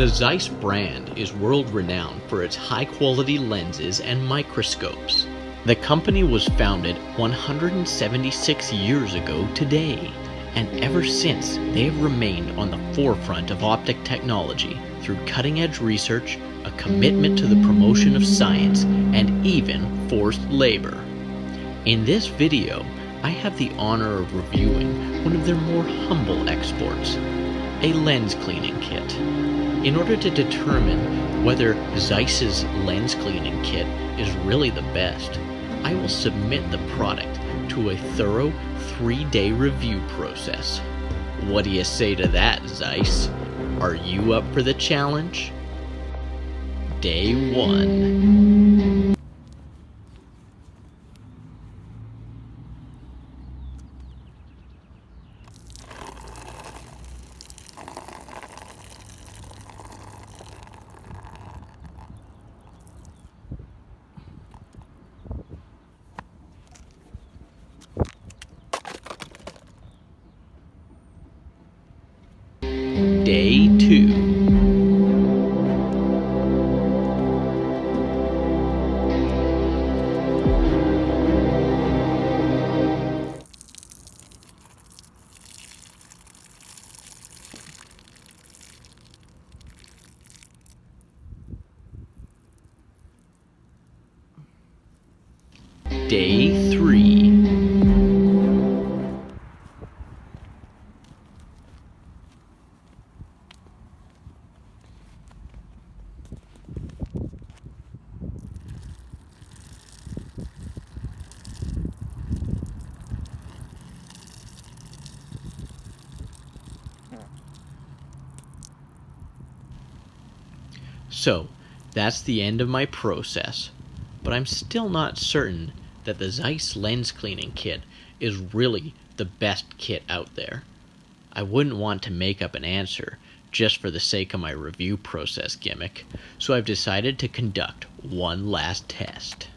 The Zeiss brand is world-renowned for its high-quality lenses and microscopes. The company was founded 176 years ago today, and ever since they have remained on the forefront of optic technology through cutting-edge research, a commitment to the promotion of science, and even forced labor. In this video, I have the honor of reviewing one of their more humble exports, a lens cleaning kit. In order to determine whether Zeiss's lens cleaning kit is really the best, I will submit the product to a thorough 3-day review process. What do you say to that, Zeiss? Are you up for the challenge? Day 1. Day 2. Day 3. So, that's the end of my process, but I'm still not certain that the Zeiss Lens Cleaning Kit is really the best kit out there. I wouldn't want to make up an answer just for the sake of my review process gimmick, so I've decided to conduct one last test.